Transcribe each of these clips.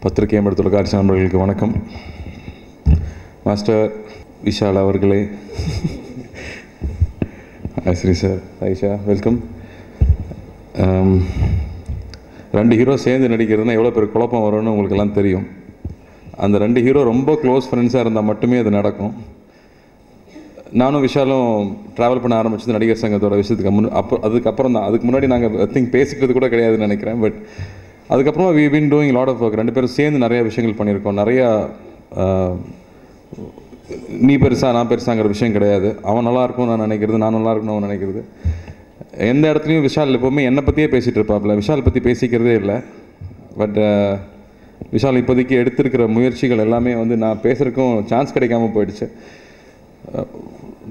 பத்திரிகை மற்றும் தொலைக்காட்சி நண்பர்களுக்கு வணக்கம். மாஸ்டர் விஷால் அவர்களே, ஸ்ரீ சார், ஐஷா, வெல்கம். ரெண்டு ஹீரோ சேர்ந்து நடிக்கிறதுனா எவ்வளோ பேர் குழப்பம் வரும்னு உங்களுக்கு எல்லாம் தெரியும். அந்த ரெண்டு ஹீரோ ரொம்ப க்ளோஸ் ஃப்ரெண்ட்ஸாக இருந்தால் மட்டுமே அது நடக்கும். நானும் விஷாலும் ட்ராவல் பண்ண ஆரம்பிச்சது நடிகர் சங்கத்தோட விஷயத்துக்கு அதுக்கப்புறம் தான். அதுக்கு முன்னாடி நாங்கள் பேசிக்கிறது கூட கிடையாதுன்னு நினைக்கிறேன். பட் அதுக்கப்புறமா we been doing lot of work. ரெண்டு பேரும் சேர்ந்து நிறைய விஷயங்கள் பண்ணியிருக்கோம். நிறையா நீ பெருசா நான் பெருசாங்கிற விஷயம் கிடையாது. அவன் நல்லா இருக்கும் நான் நினைக்கிறது, நான் நல்லா இருக்கணும் அவன் நினைக்கிறது. எந்த இடத்துலையும் விஷால் எப்போவுமே என்னை பற்றியே பேசிகிட்டு இருப்பாப்புல, விஷால் பற்றி பேசிக்கிறதே இல்லை. பட் விஷால் இப்போதைக்கு எடுத்திருக்கிற முயற்சிகள் எல்லாமே நான் பேசுகிறதுக்கும் சான்ஸ் கிடைக்காம போயிடுச்சு.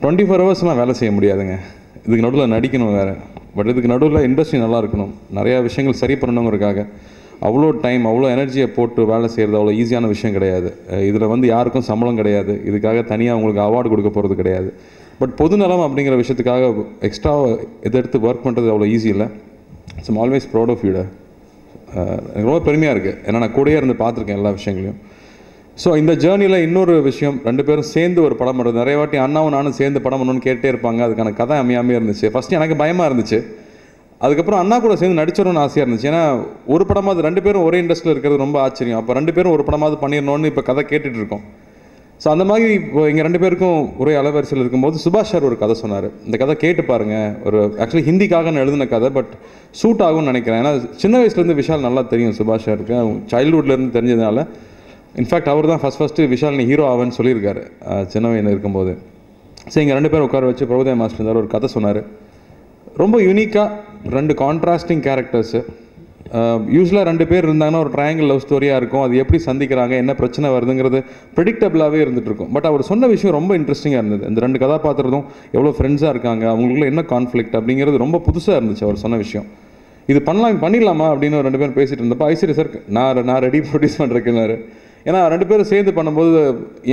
24 hours வேலை செய்ய முடியாதுங்க. இதுக்கு நடுவில் நடிக்கணும் வேறு. பட் இதுக்கு நடுவில் இண்டஸ்ட்ரி நல்லா இருக்கணும், நிறையா விஷயங்கள் சரி பண்ணணுங்கிறதுக்காக அவ்வளோ டைம் அவ்வளோ எனர்ஜியை போட்டு வேலை செய்கிறது அவ்வளோ ஈஸியான விஷயம் கிடையாது. இதில் யாருக்கும் சம்பளம் கிடையாது, இதுக்காக தனியாக அவங்களுக்கு அவார்டு கொடுக்க போகிறது கிடையாது. பட் பொதுநலம் அப்படிங்கிற விஷயத்துக்காக எக்ஸ்ட்ரா எடுத்து ஒர்க் பண்ணுறது அவ்வளோ ஈஸி இல்லை. So I'm always proud of you. எனக்கு ரொம்ப பெருமையாக இருக்குது, ஏன்னா நான் கூடயே இருந்து பார்த்துருக்கேன் எல்லா விஷயங்களையும். ஸோ இந்த ஜேர்னியில் இன்னொரு விஷயம், ரெண்டு பேரும் சேர்ந்து ஒரு படம் பண்ணுறது. நிறைய வாட்டி அண்ணாவும் நானும் சேர்ந்து படம் பண்ணணும்னு கேட்டே இருப்பாங்க. அதுக்கான கதை அமையாமே இருந்துச்சு. ஃபஸ்ட்டு எனக்கு பயமாக இருந்துச்சு. அதுக்கப்புறம் அண்ணா கூட சேர்ந்து நடிச்சிடணும்னு ஆசையாக இருந்துச்சு. ஏன்னா ஒரு படமாவது ரெண்டு பேரும் ஒரே இண்டஸ்ட்ரியில் இருக்கிறது ரொம்ப ஆச்சரியம். அப்போ ரெண்டு பேரும் ஒரு படமாவது பண்ணிடணும்னு இப்போ கதை கேட்டுட்டு இருக்கோம். ஸோ அந்த மாதிரி இப்போ எங்கள் ரெண்டு பேருக்கும் ஒரே அலைவரிசையில் இருக்கும்போது சுபாஷ் சார் ஒரு கதை சொன்னார். இந்த கதை கேட்டு பாருங்கள். ஒரு ஆக்சுவலி ஹிந்திக்காக எழுதின கதை, பட் சூட் ஆகும்னு நினைக்கிறேன். ஏன்னா சின்ன வயசுலேருந்து விஷால் நல்லா தெரியும் சுபாஷ் சாருக்கு, சைல்ட்ஹுட்லேருந்து தெரிஞ்சதுனால. இன்ஃபேக்ட் அவர் தான் ஃபஸ்ட்டு விஷால் நீ ஹீரோ ஆவன்னு சொல்லியிருக்காரு சின்ன வயதில் இருக்கும்போது. ஸோ இங்கே ரெண்டு பேரும் உட்கார வச்சு பிரபுதேவா மாஸ்டர் இருந்தார், ஒரு கதை சொன்னார். ரொம்ப யூனிக்காக ரெண்டு கான்ட்ராஸ்டிங் கேரக்டர்ஸு. யூஸ்வலாக ரெண்டு பேர் இருந்தாங்கன்னா ஒரு ட்ரையாங்கிள் லவ் ஸ்டோரியாக இருக்கும். அது எப்படி சந்திக்கிறாங்க, என்ன பிரச்சனை வருதுங்கிறது ப்ரெடிக்டபிளாகவே இருந்துகிட்ருக்கும். பட் அவர் சொன்ன விஷயம் ரொம்ப இன்ட்ரெஸ்டிங்காக இருந்தது. இந்த ரெண்டு கதாபாத்திரத்தும் எவ்வளோ ஃப்ரெண்ட்ஸாக இருக்காங்க, அவங்களுக்குள்ள என்ன கான்ஃப்ளிக்ட் அப்படிங்கிறது ரொம்ப புதுசாக இருந்துச்சு அவர் சொன்ன விஷயம். இது பண்ணிடலாமா அப்படின்னு ரெண்டு பேரும் பேசிகிட்டு இருந்தப்போ ஐஸ்வர்யா சார் நான் ரெடி ப்ரொடியூஸ் பண்ணுறேன்னாரு. ஏன்னா ரெண்டு பேரும் சேர்ந்து பண்ணும்போது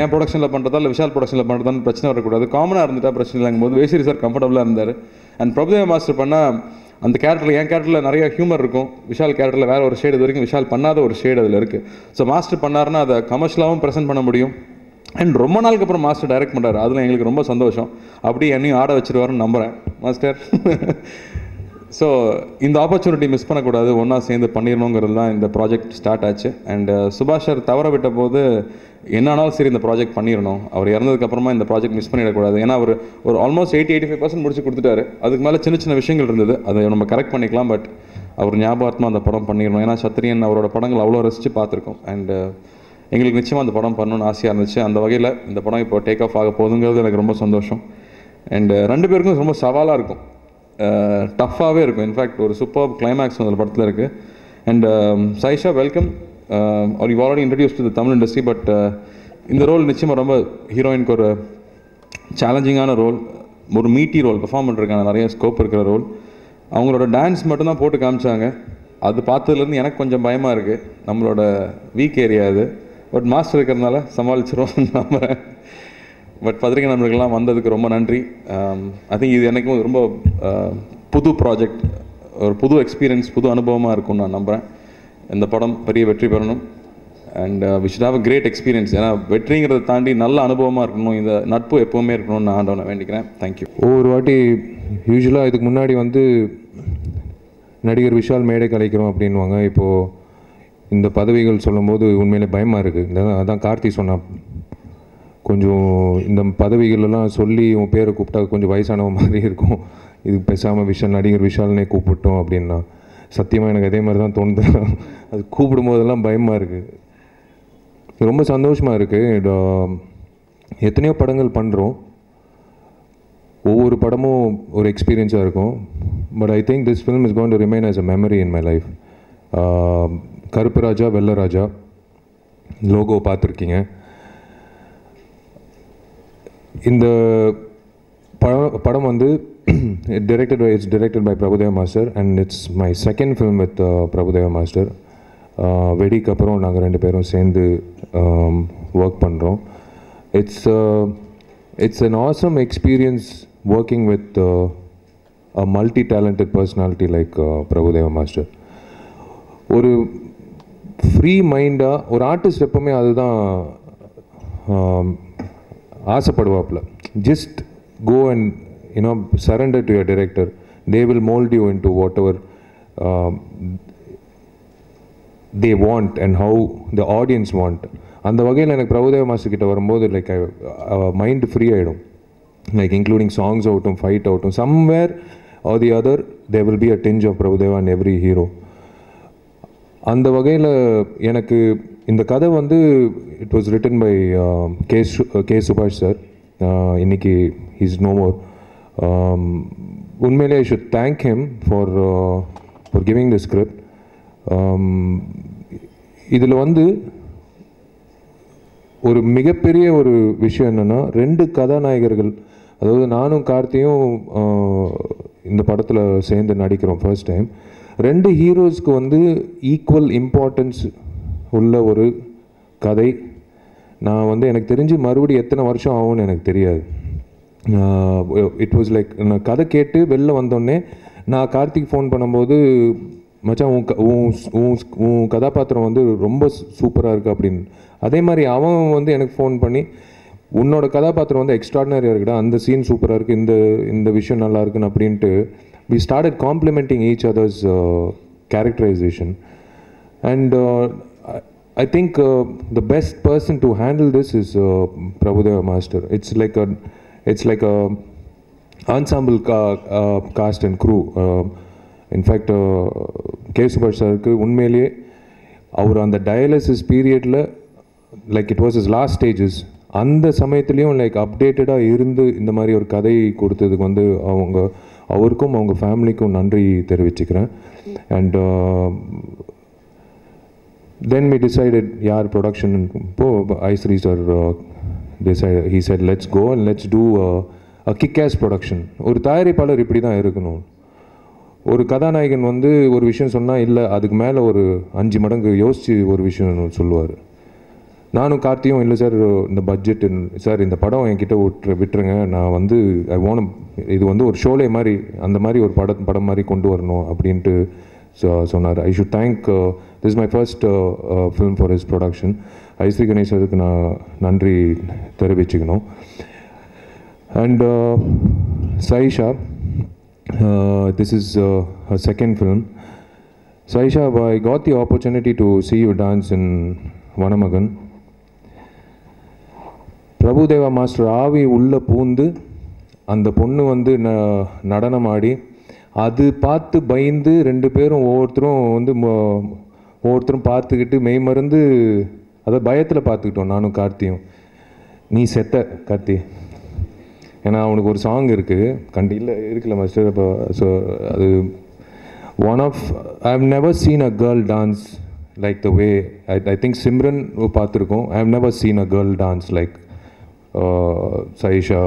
என் ப்ரொடக்ஷனில் பண்ணுறதா இல்லை விஷால் ப்ரொடக்ஷனில் பண்ணுறதான்னு பிரச்சனை வரக்கூடாது. காமனாக இருந்துட்டா பிரச்சனை இல்லைங்கும்போது ஐஸ்வர்யா சார் கம்ஃபர்டபுளாக இருந்தார். அண்ட் பிரபுதேவா மாஸ்டர் பண்ணால் அந்த கேரக்டரில் என் கேரக்டரில் நிறைய ஹியூமர் இருக்கும், விஷால் கேரக்டரில் வேறு ஒரு ஷேடு, இது வரைக்கும் விஷால் பண்ணாத ஒரு ஷேடு அதில் இருக்குது. ஸோ மாஸ்டர் பண்ணாருன்னா அதை கமர்ஷியலாகவும் ப்ரெசென்ட் பண்ண முடியும். அண்ட் ரொம்ப நாளுக்கு அப்புறம் மாஸ்டர் டைரக்ட் பண்ணுறாரு, அதில் எங்களுக்கு ரொம்ப சந்தோஷம். அப்படியே என்னையும் ஆட வச்சுருவாருன்னு நம்புகிறேன் மாஸ்டர். ஸோ இந்த ஆப்பர்ச்சுனிட்டி மிஸ் பண்ணக்கூடாது, ஒன்றா சேர்ந்து பண்ணிடணுங்கிறது தான் இந்த ப்ராஜெக்ட் ஸ்டார்ட் ஆச்சு. அண்ட் சுபாஷ் சார் தவற விட்ட போது என்னானாலும் சரி இந்த ப்ராஜெக்ட் பண்ணிடணும், அவர் இறந்ததுக்கப்புறமா இந்த ப்ராஜெக்ட் மிஸ் பண்ணிடக்கூடாது. ஏன்னா அவர் ஒரு ஆல்மோஸ்ட் 80-85% முடிச்சு கொடுத்துட்டாரு. அதுக்கு மேலே சின்ன சின்ன விஷயங்கள் இருந்தது, அதை நம்ம கரெக்ட் பண்ணிக்கலாம். பட் அவர் ஞாபகமாக அந்த படம் பண்ணிடணும். ஏன்னா சத்திரியன் அவரோட படங்கள் அவ்வளோ ரசித்து பார்த்துருக்கோம். அண்ட் எங்களுக்கு நிச்சயமாக அந்த படம் பண்ணணும்னு ஆசையாக இருந்துச்சு. அந்த வகையில் இந்த படம் இப்போ டேக் ஆஃப் ஆக போகுதுங்கிறது எனக்கு ரொம்ப சந்தோஷம். அண்ட் ரெண்டு பேருக்கும் ரொம்ப சவாலாக இருக்கும், டஃப்பாகவே இருக்கும். இன்ஃபேக்ட் ஒரு சூப்பர் கிளைமேக்ஸ் அந்த படத்தில் இருக்குது. And Sayyeshaa, welcome. You already introduce to the Tamil industry. But இந்த ரோல் நிச்சயமாக ரொம்ப ஹீரோயினுக்கு ஒரு சேலஞ்சிங்கான ரோல், ஒரு மீட்டி ரோல், பெர்ஃபார்ம் பண்ணுறதுக்கான நிறைய ஸ்கோப் இருக்கிற ரோல். அவங்களோட டான்ஸ் மட்டும்தான் போட்டு காமிச்சாங்க. அது பார்த்ததுலேருந்து எனக்கு கொஞ்சம் பயமாக இருக்குது, நம்மளோட வீக் ஏரியா அது. பட் மாஸ்டர் இருக்கிறதுனால சமாளிச்சிருவோம் நம்புகிறேன். பட் பத்திரிகை நண்பர்கள்லாம் வந்ததுக்கு ரொம்ப நன்றி. ஐ திங்க் இது எனக்கும் ரொம்ப புது ப்ராஜெக்ட், ஒரு புது எக்ஸ்பீரியன்ஸ், புது அனுபவமாக இருக்கும்னு நான் நம்புகிறேன். இந்த படம் பெரிய வெற்றி பெறணும். And we should have a great experience. ஏன்னா வெற்றிங்கிறத தாண்டி நல்ல அனுபவமாக இருக்கணும், இந்த நட்பு எப்போவுமே இருக்கணும்னு நான் ஆண்டவனை வேண்டிக்கிறேன். தேங்க்யூ. ஒவ்வொரு வாட்டி யூஸ்வலாக இதுக்கு முன்னாடி நடிகர் விஷால் மேடை கலைக்கிறோம் அப்படின்வாங்க. இப்போது இந்த பதவிகள் சொல்லும்போது உண்மையிலே பயமாக இருக்குது. அதான் கார்த்தி சொன்னான், கொஞ்சம் இந்த பதவிகளெல்லாம் சொல்லி உன் பேரை கூப்பிட்டா கொஞ்சம் வயசானவ மாதிரி இருக்கும், இது பேசாமல் நடிகர் விஷால்னே கூப்பிட்டோம் அப்படின்னா. சத்தியமாக எனக்கு அதே மாதிரி தான் தோணுது. அது கூப்பிடும்போதெல்லாம் பயமாக இருக்குது. ரொம்ப சந்தோஷமாக இருக்குது. எத்தனையோ படங்கள் பண்ணுறோம், ஒவ்வொரு படமும் ஒரு எக்ஸ்பீரியன்ஸாக இருக்கும். But I think this film is going to remain as a memory in my life. கருப்பு ராஜா வெள்ளை ராஜா லோகோ பார்த்துருக்கீங்க. இந்த படம் it's directed by Prabhudev Master, and it's my second film with Prabhudev Master. வெடிக்கு அப்புறம் நாங்கள் ரெண்டு பேரும் சேர்ந்து ஒர்க் பண்ணுறோம். It's an awesome experience working with a multi-talented personality like Prabhudev Master. ஒரு ஃப்ரீ மைண்டாக ஒரு ஆர்டிஸ்ட் எப்போவுமே அதுதான் ஆசைப்படுவாப்பில். Just go and you know surrender to your director. They will mould you into whatever they want and how the audience want. அந்த வகையில் எனக்கு Prabhudeva master கிட்ட வரும்போது லைக் மைண்ட் ஃப்ரீ ஆகிடும். லைக் இன்க்ளூடிங் சாங்ஸ் ஆகட்டும், ஃபைட் ஆகட்டும், somewhere or the other there will be a tinge of Prabhudeva in every hero. அந்த வகையில் எனக்கு இந்த கதை வந்து it was written by K சுபாஷ் சார். இன்னைக்கு இஸ் நோ மோர். உண்மையிலே I should thank him for giving the script. இதில் வந்து ஒரு மிகப்பெரிய ஒரு விஷயம் என்னென்னா, 2 கதாநாயகர்கள், அதாவது நானும் கார்த்தியும் இந்த படத்தில் சேர்ந்து நடிக்கிறோம் ஃபர்ஸ்ட் டைம். 2 ஹீரோஸ்க்கு வந்து ஈக்குவல் இம்பார்ட்டன்ஸ் உள்ள ஒரு கதை. நான் வந்து எனக்கு தெரிஞ்சு மறுபடியும் எத்தனை வருஷம் ஆகும்னு எனக்கு தெரியாது. இட் வாஸ் லைக் நான் கதை கேட்டு வெளில வந்தோடனே நான் கார்த்திக் ஃபோன் பண்ணும்போது, மச்சான் உன் கதாபாத்திரம் வந்து ரொம்ப சூப்பராக இருக்குது அப்படின்னு. அதே மாதிரி அவன் வந்து எனக்கு ஃபோன் பண்ணி, உன்னோட கதாபாத்திரம் வந்து எக்ஸ்ட்ராடினரியாக இருக்குடா, அந்த சீன் சூப்பராக இருக்குது, இந்த விஷயம் நல்லா இருக்குன்னு அப்படின்ட்டு we started complimenting each other's characterization. And I think the best person to handle this is Prabhudeva Master. It's like a ensemble cast and crew. In fact K சுபாஷ் சாருக்கு உண்மையிலேயே அவர் அந்த டயாலிசிஸ் பீரியடில் like it was is last stages, அந்த சமயத்துலேயும் like அப்டேட்டடாக இருந்து இந்த மாதிரி ஒரு கதை கொடுத்ததுக்கு வந்து அவருக்கும் அவங்க ஃபேமிலிக்கும் நன்றி தெரிவிச்சுக்கிறேன். அண்ட் தென் we decided யார் ப்ரொடக்ஷன் இப்போது ஐஸ்ரீ sir he said let's go and let's do a kick-ass production. ஒரு தயாரிப்பாளர் இப்படி தான் இருக்கணும். ஒரு கதாநாயகன் வந்து ஒரு விஷயம் சொன்னால் இல்லை அதுக்கு மேலே ஒரு 5 மடங்கு யோசித்து ஒரு விஷயம் சொல்லுவார். நானும் கார்த்தியும் இல்லை சார் இந்த பட்ஜெட் சார் இந்த படம் என்கிட்ட விட்டுருங்க, நான் வந்து இது வந்து ஒரு ஷோலே மாதிரி அந்த மாதிரி ஒரு படம் மாதிரி கொண்டு வரணும் அப்படின்ட்டு சொன்னார். I should thank this my first film for his production. Ishari கணேசருக்கு நான் நன்றி தெரிவிச்சுக்கணும். And Sayyeshaa, this is her second film. Saisha, I got the opportunity to see you dance in Vanamagan. Prabhudeva master ஆவி உள்ளே பூந்து அந்த பொண்ணு வந்து நடனம் ஆடி அது பார்த்து பயந்து 2 பேரும் ஒவ்வொருத்தரும் பார்த்துக்கிட்டு மெய் மறந்து அதை பயத்தில் பார்த்துக்கிட்டோம் நானும் கார்த்தியும். நீ செத்த கார்த்தி, ஏன்னா அவனுக்கு ஒரு சாங் இருக்குது கண்டியில் இருக்குல்ல மாஸ்டர். இப்போ ஸோ அது one of I have never seen a girl dance like the way I think Simran பார்த்துருக்கோம். I have never seen a girl dance like Sayyeshaa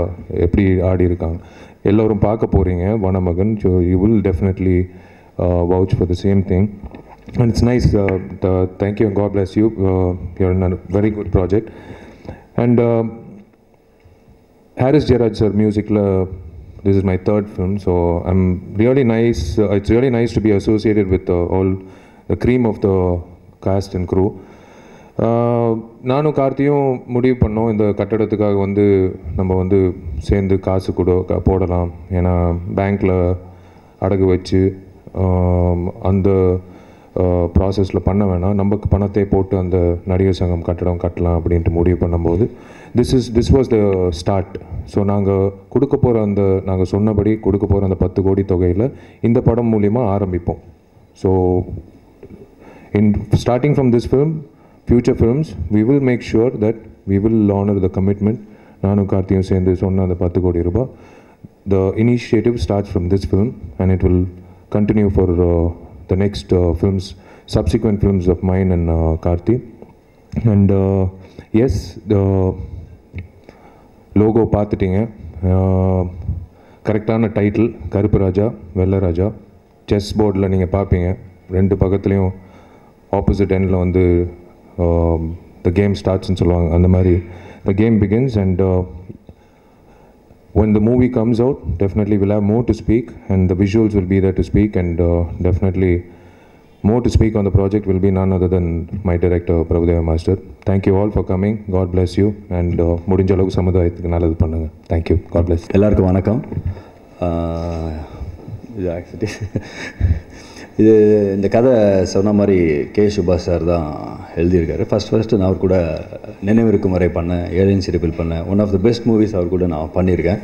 எப்படி ஆடி இருக்காங்க. எல்லோரும் பார்க்க போகிறீங்க Vanamagan. So you will definitely vouch for the same thing. And it's nice. Thank you and God bless you. You're in a very good project. And Haris Jayaraj sir music this is my 3rd film, so I'm really nice. It's really nice to be associated with all the cream of the cast and crew. நானும் கார்த்தியும் முடிவு பண்ணோம் இந்த கட்டடத்துக்காக வந்து நம்ம வந்து சேர்ந்து காசு போடலாம். ஏன்னா பேங்க்கில் அடகு வச்சு அந்த ப்ராசஸில் பண்ண வேணாம், நமக்கு பணத்தை போட்டு அந்த நடிகர் சங்கம் கட்டடம் கட்டலாம் அப்படின்ட்டு முடிவு பண்ணும்போது this was the start. So நாங்கள் நாங்கள் சொன்னபடி கொடுக்க போகிற அந்த 10 கோடி தொகையில் இந்த படம் மூலிமா ஆரம்பிப்போம். So in starting from this film, future films, we will make sure that we will honor the commitment. நானும் கார்த்தியும் சேர்ந்து சொன்ன அந்த 10 கோடி ரூபாய், the initiative starts from this film and it will continue for the next films, subsequent films of mine and Karthi. And yes, the logo பார்த்துட்டீங்க. கரெக்டான title கருப்பு ராஜா வெள்ளை ராஜா. செஸ் போர்டில் நீங்கள் பார்ப்பீங்க 2 பக்கத்துலேயும் ஆப்போசிட் எண்டில் வந்து the game starts ன்னு சொல்லுவாங்க. அந்த மாதிரி the game begins and when the movie comes out, definitely we'll have more to speak and the visuals will be there to speak and definitely More to speak on the project will be none other than my director, Prabhudeva Master. Thank you all for coming. God bless you. And முடிஞ்ச அளவுக்கு சமுதாயத்துக்கு நல்லது பண்ணுங்க. Thank you. God bless. எல்லாருக்கும் வணக்கம். இது actually இது இந்த கதை சொன்ன மாதிரி கே சுபாஷ் சார் தான் எழுதியிருக்காரு. ஃபஸ்ட்டு நான் அவர் கூட நினைவிருக்கும் வரை பண்ணேன், ஏழையின் சிரிப்பில் பண்ணேன். One of the best movies அவர் கூட நான் பண்ணியிருக்கேன்.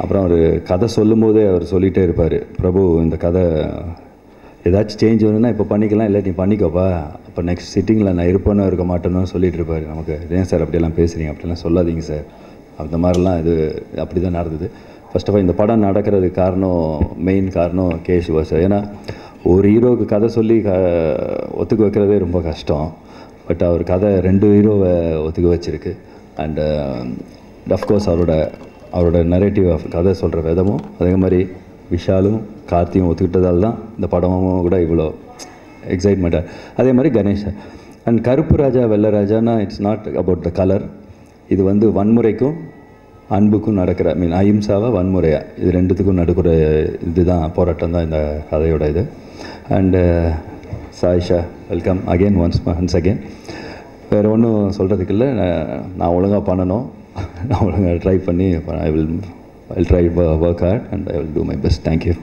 அப்புறம் அவர் கதை சொல்லும்போதே அவர் சொல்லிகிட்டே இருப்பார், பிரபு இந்த கதை ஏதாச்சும் சேஞ்ச் வேணும்னா இப்போ பண்ணிக்கலாம், இல்லை நீ பண்ணிக்கோப்பா, அப்போ நெக்ஸ்ட் சிட்டிங்கில் நான் இருப்பேன்னு இருக்க மாட்டேன்னு சொல்லிகிட்டு இருப்பார். நமக்கு ஏன் சார் அப்படியெல்லாம் பேசுகிறீங்க, அப்படிலாம் சொல்லாதீங்க சார், அந்த மாதிரிலாம் இது அப்படி தான் நடந்தது. ஃபர்ஸ்ட் ஆஃப் ஆல் இந்த படம் நடக்கிறதுக்கு காரணம், மெயின் காரணம் கே சுபாஷ் சார். ஏன்னா ஒரு ஹீரோவுக்கு கதை சொல்லி ஒத்துக்க வைக்கிறதே ரொம்ப கஷ்டம். பட் அவர் கதை 2 ஹீரோவை ஒத்துக்க வச்சுருக்கு. அண்டு அஃப்கோர்ஸ் அவரோட நரேட்டிவ் கதை சொல்கிற விதமும் அதே மாதிரி விஷாலும் கார்த்தியும் ஒத்துக்கிட்டதால் தான் இந்த படமும் கூட இவ்வளோ எக்ஸைட்மெண்ட்டாக. அதே மாதிரி கணேஷ் அண்ட் கருப்பு ராஜா வெள்ளை ராஜானா it's not about the colour. இது வந்து வன்முறைக்கும் அன்புக்கும் நடக்கிற அஹிம்சாவா வன்முறையா இது ரெண்டுத்துக்கும் நடக்கிற இதுதான் போராட்டம் தான் இந்த கதையோட இது. And Sayyeshaa welcome again once again. வேறு ஒன்றும் சொல்கிறதுக்கு இல்லை, நான் ஒழுங்காக பண்ணணும், நான் ஒழுங்காக ட்ரை பண்ணி I will try work hard and I will do my best. Thank you.